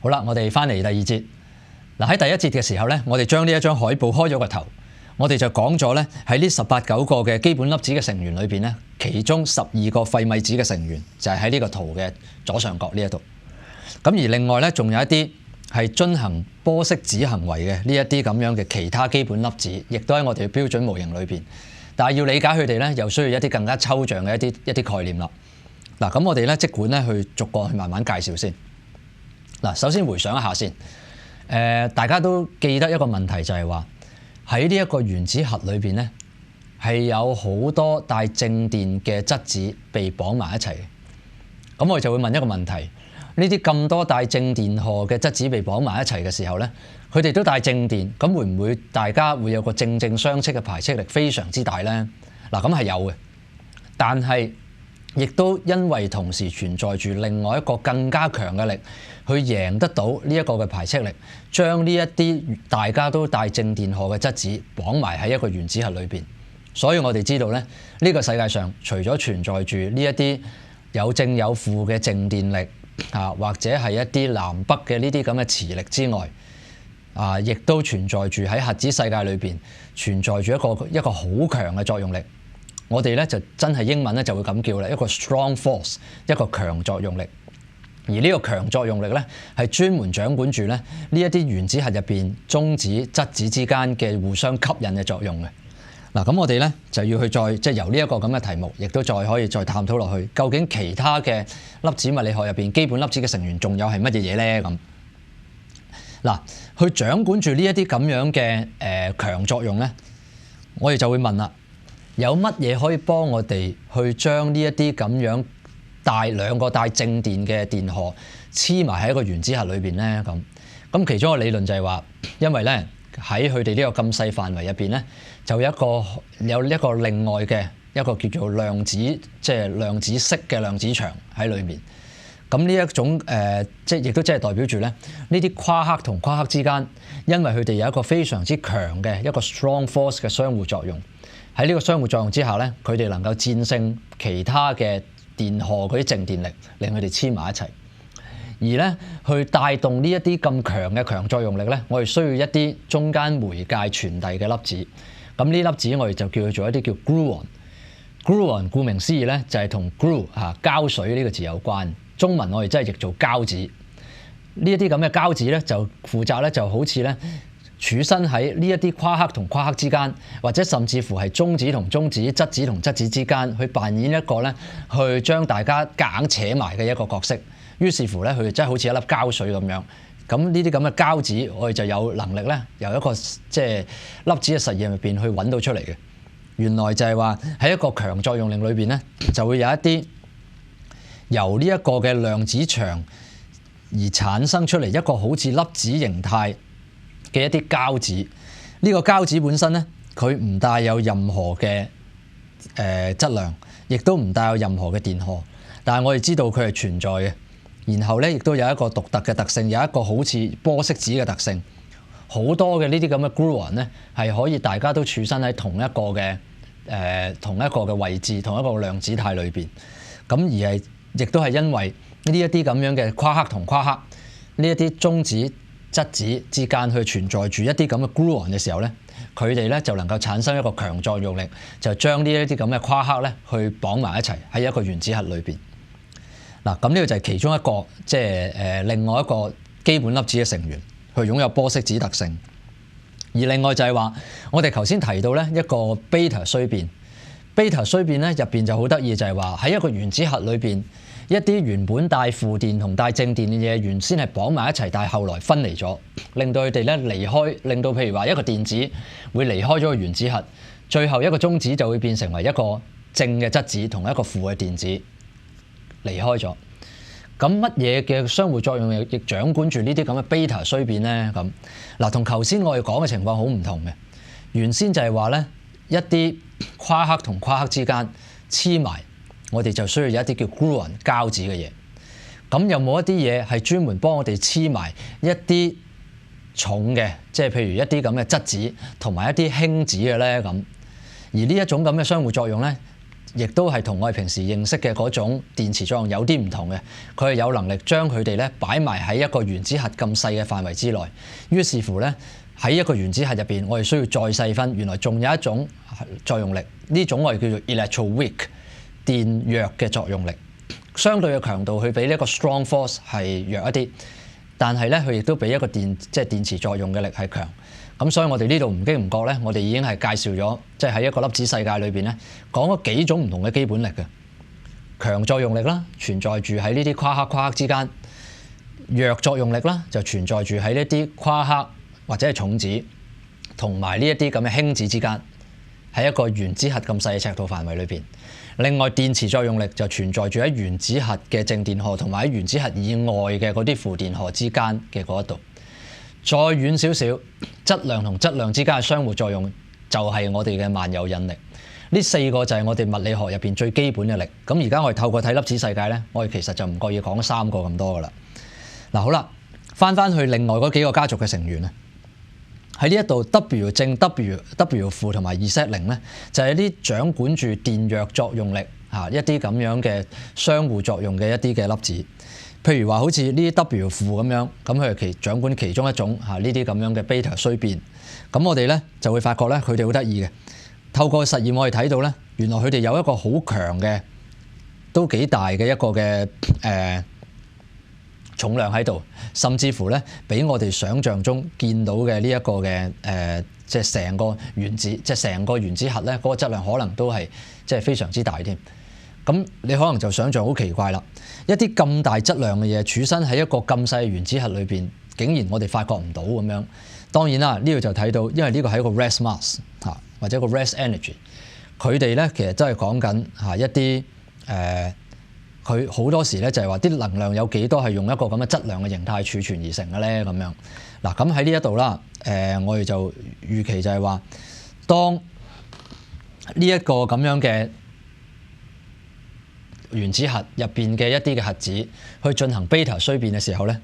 好啦，我哋翻嚟第二節。嗱，喺第一節嘅時候咧，我哋將呢一張海報開咗個頭，我哋就講咗咧喺呢18、9個嘅基本粒子嘅成員裏邊咧，其中12個費米子嘅成員就係喺呢個圖嘅左上角呢一度。咁而另外咧，仲有一啲係遵行波色子行為嘅呢一啲咁樣嘅其他基本粒子，亦都喺我哋嘅標準模型裏邊。但係要理解佢哋咧，又需要一啲更加抽象嘅一啲概念啦。嗱，咁我哋咧即管咧去逐個去慢慢介紹先。嗱，首先回想一下先，大家都記得一個問題就係話喺呢一個原子核裏邊咧，係有好多帶正電嘅質子被綁埋一齊嘅。咁我哋就會問一個問題：呢啲咁多帶正電荷嘅質子被綁埋一齊嘅時候咧，佢哋都帶正電，咁會唔會大家會有個正正相斥嘅排斥力非常之大咧？嗱，咁係有嘅，但係亦都因為同時存在住另外一個更加強嘅力，去贏得到呢一個嘅排斥力，將呢一啲大家都帶正電荷嘅質子綁埋喺一個原子核裏邊。所以我哋知道咧，呢個世界上除咗存在住呢一啲有正有負嘅正電力或者係一啲南北嘅呢啲咁嘅磁力之外，亦都存在住喺核子世界裏邊存在住一個好強嘅作用力。我哋咧就真係英文咧就會咁叫啦，一個 strong force， 一個強作用力。而呢個強作用力咧係專門掌管住咧呢一啲原子核入邊中子、質子之間嘅互相吸引嘅作用嘅。嗱，咁我哋咧就要去再由呢一個咁嘅題目，亦都再可以再探討落去，究竟其他嘅粒子物理學入邊基本粒子嘅成員仲有係乜嘢嘢咧？咁嗱，去掌管住呢一啲咁樣嘅強作用咧，我哋就會問啦。有乜嘢可以幫我哋去將呢一啲咁樣兩個帶正電嘅電荷黐埋喺一個原子核裏邊咧？咁其中一個理論就係話，因為咧喺佢哋呢個咁細範圍入邊咧，就有一個另外嘅一個叫做量子，即係量子式嘅量子場喺裏面。咁呢一種亦都即係代表住咧呢啲夸克同夸克之間，因為佢哋有一個非常之強嘅一個 strong force 嘅相互作用。喺呢個相互作用之下咧，佢哋能夠戰勝其他嘅電荷嗰啲正電力，令佢哋黐埋一齊。而咧去帶動呢一啲咁強嘅強作用力咧，我哋需要一啲中間媒介傳遞嘅粒子。咁呢粒子我哋就叫佢做一啲叫 gluon。gluon 顧名思義咧就係同 glue 膠水呢個字有關。中文我哋真係譯做膠子。呢一啲咁嘅膠子咧就負責咧就好似咧，處身喺呢一啲夸克同夸克之間，或者甚至乎係中子同中子、質子同質子之間，去扮演一個咧，去將大家夾硬扯埋嘅一個角色。於是乎咧，佢哋真係好似一粒膠水咁樣。咁呢啲咁嘅膠子，我哋就有能力咧，由一個粒子嘅實驗入邊去揾到出嚟嘅。原來就係話喺一個強作用力裏邊咧，就會有一啲由呢一個嘅量子場而產生出嚟一個好似粒子形態嘅一啲膠子。呢個膠子本身咧，佢唔帶有任何嘅質量，亦都唔帶有任何嘅電荷，但係我哋知道佢係存在嘅。然後咧，亦都有一個獨特嘅特性，有一個好似波色子嘅特性。好多嘅呢啲咁嘅 gluon 咧，係可以大家都處身喺同一個嘅位置，同一個量子態裏邊。咁而係亦都係因為呢一啲咁樣嘅夸克同夸克，呢一啲中子、質子之間去存在住一啲咁嘅 gluon 嘅時候咧，佢哋咧就能夠產生一個強作用力，就將呢一啲咁嘅夸克咧去綁埋一齊喺一個原子核裏邊。嗱，咁呢個就係其中一個另外一個基本粒子嘅成員，佢擁有波色子特性。而另外就係話，我哋頭先提到咧一個 beta 衰變，beta 衰變咧入邊就好得意，就係話喺一個原子核裏邊，一啲原本帶負電同帶正電嘅嘢，原先係綁埋一齊，但係後來分離咗，令到佢哋咧離開，令到譬如話一個電子會離開咗個原子核，最後一個中子就會變成為一個正嘅質子同一個負嘅電子離開咗。咁乜嘢嘅相互作用亦掌管住呢啲咁嘅 beta 衰變咧？咁嗱，同頭先我哋講嘅情況好唔同嘅。原先就係話咧，一啲夸克同夸克之間黐埋，我哋就需要有一啲叫 gluon 膠子嘅嘢。咁有冇一啲嘢係專門幫我哋黐埋一啲重嘅，即係譬如一啲咁嘅質子同埋一啲輕子嘅咧？咁而呢一種咁嘅相互作用咧，亦都係同我哋平時認識嘅嗰種電磁作用有啲唔同嘅。佢係有能力將佢哋咧擺埋喺一個原子核咁細嘅範圍之內。於是乎咧，喺一個原子核入邊，我哋需要再細分，原來仲有一種作用力，呢種我哋叫做 electroweak 電弱嘅作用力。相對嘅強度，佢比呢一個 strong force 係弱一啲，但係咧佢亦都比一個電磁作用嘅力係強。咁所以我哋呢度唔經唔覺咧，我哋已經係介紹咗，即係喺一個粒子世界裏邊咧，講咗幾種唔同嘅基本力嘅。強作用力啦，存在住喺呢啲夸克之間；弱作用力啦，就存在住喺呢啲夸克或者係重子同埋呢一啲咁嘅輕子之間，喺一個原子核咁細嘅尺度範圍裏邊。另外，電磁作用力就存在住喺原子核嘅正電荷同埋喺原子核以外嘅嗰啲負電荷之間嘅嗰一度。再遠少少，質量同質量之間嘅相互作用就係我哋嘅萬有引力。呢四個就係我哋物理學入邊最基本嘅力。咁而家我哋透過睇粒子世界咧，我哋其實就唔覺意講三個咁多噶啦。嗱，好啦，翻去另外嗰幾個家族嘅成員啊。喺呢一度 W 正 W 負同埋 Z 零咧，就係啲掌管住電弱作用力一啲咁樣嘅相互作用嘅一啲嘅粒子。譬如話好似呢啲 W 負咁樣，咁佢係掌管其中一種呢啲咁樣嘅 beta 衰變。咁我哋咧就會發覺咧，佢哋好得意嘅。透過實驗我哋睇到咧，原來佢哋有一個好強嘅，都幾大嘅一個嘅重量喺度，甚至乎咧比我哋想象中見到嘅呢一個嘅即係成個原子，即係成個原子核咧嗰個質量可能都係即係非常之大添。咁你可能就想象好奇怪啦，一啲咁大質量嘅嘢儲身喺一個咁細嘅原子核裏邊，竟然我哋發覺唔到咁樣。當然啦，呢度就睇到，因為呢個係一個 rest mass 或者一個 rest energy， 佢哋咧其實都係講緊一啲佢好多時咧就係話啲能量有幾多係用一個咁嘅質量嘅形態儲存而成嘅咧咁樣。嗱，咁喺呢一度啦，我哋就預期就係話，當呢一個咁樣嘅原子核入邊嘅一啲嘅核子去進行 beta 衰變嘅時候咧，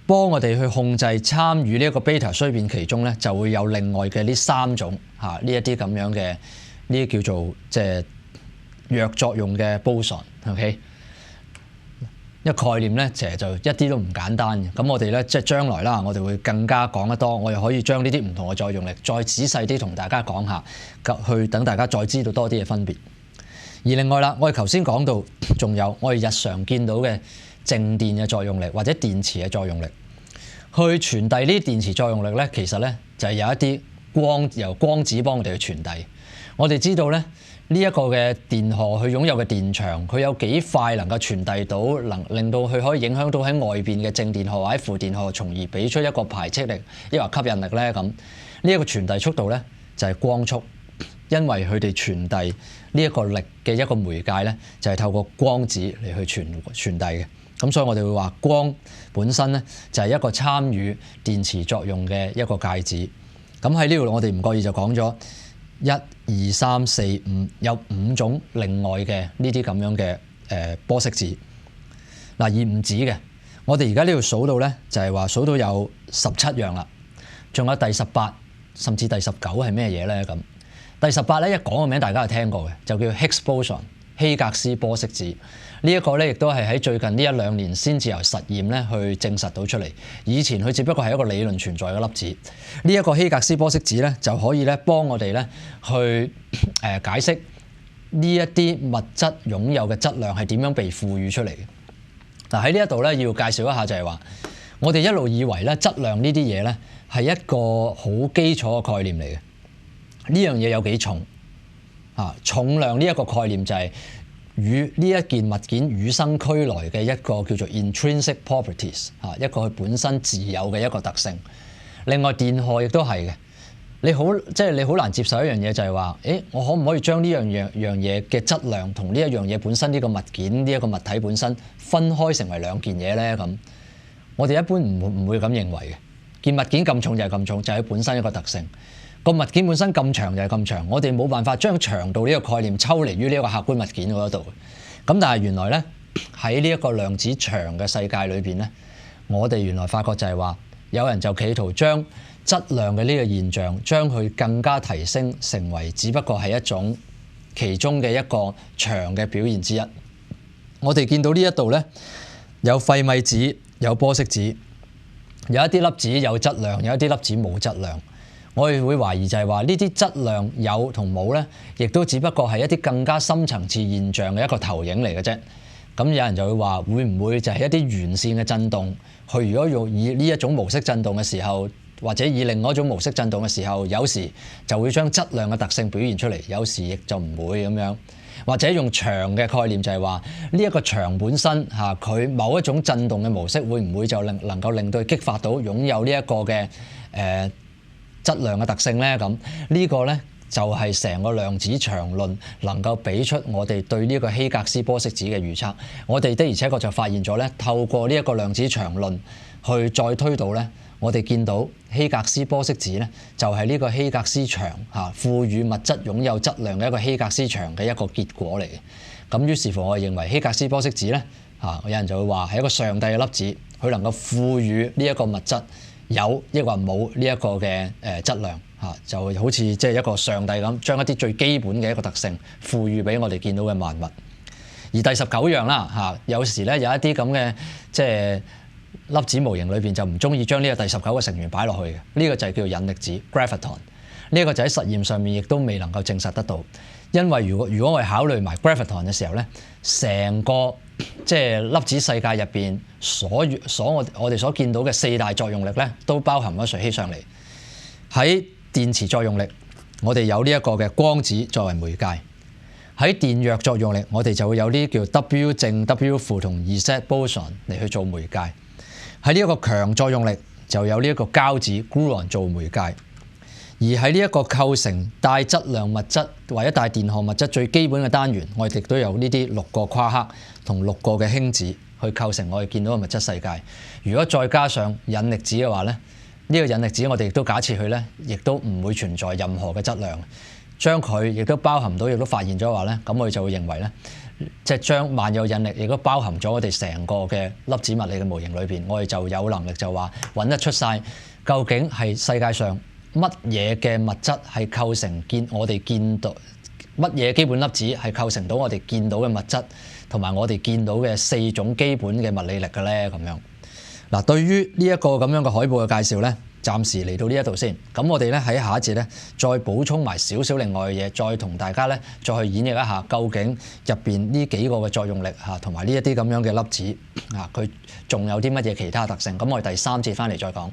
幫我哋去控制參與呢一個 beta 衰變其中咧，就會有另外嘅呢三種呢一啲咁樣嘅呢啲叫做即係弱作用嘅 boson。OK， 一個概念咧，其實就一啲都唔簡單嘅。咁我哋咧即係將來啦，我哋會更加講得多，我哋可以將呢啲唔同嘅作用力再仔細啲同大家講下，去等大家再知道多啲嘅分別。而另外啦，我哋頭先講到，仲有我哋日常見到嘅靜電嘅作用力或者電磁嘅作用力，去傳遞呢啲電磁作用力咧，其實咧就係有一啲由光子幫我哋去傳遞。我哋知道咧，呢一個嘅電荷佢擁有嘅電場，佢有幾快能夠傳遞到，令到佢可以影響到喺外邊嘅正電荷或者負電荷，從而俾出一個排斥力，抑或吸引力咧咁。呢一個傳遞速度咧就係光速。因為佢哋傳遞呢一個力嘅一個媒介咧，就係透過光子嚟去傳遞嘅。咁所以我哋會話光本身咧就係一個參與電磁作用嘅一個介質。咁喺呢度我哋唔覺意就講咗1、2、3、4、5有5種另外嘅呢啲咁樣嘅玻色子。嗱，而唔止嘅，我哋而家呢度數到咧就係話數到有17樣啦，仲有第18甚至第19係咩嘢咧咁？第18咧，一講個名大家係聽過嘅，就叫 Higgs boson 希格斯玻色子。呢一個咧亦都係喺最近呢1-2年先至由實驗咧去證實到出嚟。以前佢只不過係一個理論存在嘅粒子。呢一個希格斯玻色子咧就可以咧幫我哋咧去解釋呢一啲物質擁有嘅質量係點樣被賦予出嚟嘅。嗱，喺呢一度咧要介紹一下就係話，我哋一路以為咧質量呢啲嘢咧係一個好基礎嘅概念嚟嘅。呢樣嘢有幾重？重量呢一個概念就係與呢一件物件與生俱來嘅一個叫做 intrinsic properties， 一個佢本身自有嘅一個特性。另外電荷亦都係嘅。你好難接受一樣嘢就係話，我可唔可以將呢樣嘢嘅質量同呢一樣嘢本身呢個物件呢一個物體本身分開成為兩件嘢咧？咁我哋一般唔會咁認為嘅。件物件咁重就係咁重，就係佢本身一個特性。個物件本身咁長就係咁長，我哋冇辦法將長度呢個概念抽離於呢一個客觀物件嗰度。咁但係原來咧喺呢一個量子場嘅世界裏邊咧，我哋原來發覺就係話，有人就企圖將質量嘅呢個現象將佢更加提升，成為只不過係一種其中嘅一個場嘅表現之一。我哋見到呢一度咧，有費米子，有玻色子，有一啲粒子有質量，有一啲粒子冇質量。我哋會懷疑就係話呢啲質量有同冇咧，亦都只不過係一啲更加深層次現象嘅一個投影嚟嘅啫。咁有人就會話，會唔會就係一啲圓線嘅震動？佢如果用以呢一種模式震動嘅時候，或者以另外一種模式震動嘅時候，有時就會將質量嘅特性表現出嚟，有時亦就唔會咁樣。或者用場嘅概念就係話，呢一個場本身嚇佢某一種震動嘅模式，會唔會就能夠令到佢激發到擁有呢一個嘅質量嘅特性咧？咁呢個咧就係成個量子場論能夠俾出我哋對呢個希格斯玻色子嘅預測。我哋的而且確就發現咗咧，透過呢一個量子場論去再推導咧，我哋見到希格斯玻色子咧就係呢個希格斯場嚇賦予物質擁有質量嘅一個希格斯場嘅一個結果嚟嘅。咁於是乎，我哋認為希格斯玻色子咧嚇，有人就會話係一個上帝嘅粒子，佢能夠賦予呢一個物質有抑或冇呢一個嘅質量嚇，就好似即係一個上帝咁，將一啲最基本嘅一個特性賦予俾我哋見到嘅萬物。而第19樣啦嚇，有時咧有一啲咁嘅即係粒子模型裏邊就唔中意將呢個第19個成員擺落去嘅，呢個就係叫引力子 graviton。呢個就喺實驗上面亦都未能夠證實得到，因為如果我哋考慮埋 graviton 嘅時候咧，成個即係粒子世界入邊我哋所見到嘅4大作用力咧，都包含咗瑞希上嚟。喺電磁作用力，我哋有呢一個嘅光子作為媒介；喺電弱作用力，我哋就會有呢啲叫 W 正、W 負同 Z boson 嚟去做媒介；喺呢一個強作用力，就有呢一個膠子 gluon 做媒介；而喺呢一個構成帶質量物質或者帶電荷物質最基本嘅單元，我哋亦都有呢啲6個夸克同6個嘅輕子去構成我哋見到嘅物質世界。如果再加上引力子嘅話咧，呢個引力子我哋亦都假設佢咧，亦都唔會存在任何嘅質量，將佢亦都包含到，亦都發現咗話咧，咁我哋就會認為咧，即係將萬有引力亦都包含咗我哋成個嘅粒子物理嘅模型裏邊，我哋就有能力就話揾得出晒究竟係世界上乜嘢嘅物質係構成我哋見到乜嘢基本粒子係構成到我哋見到嘅物質，同埋我哋見到嘅4種基本嘅物理力嘅咧咁樣。嗱，對於呢一個咁樣嘅海報嘅介紹咧，暫時嚟到呢一度先。咁我哋咧喺下一節咧，再補充埋少少另外嘅嘢，再同大家咧再去演繹一下究竟入邊呢幾個嘅作用力嚇，同埋呢一啲咁樣嘅粒子嚇，佢仲有啲乜嘢其他特性。咁我哋第3節翻嚟再講。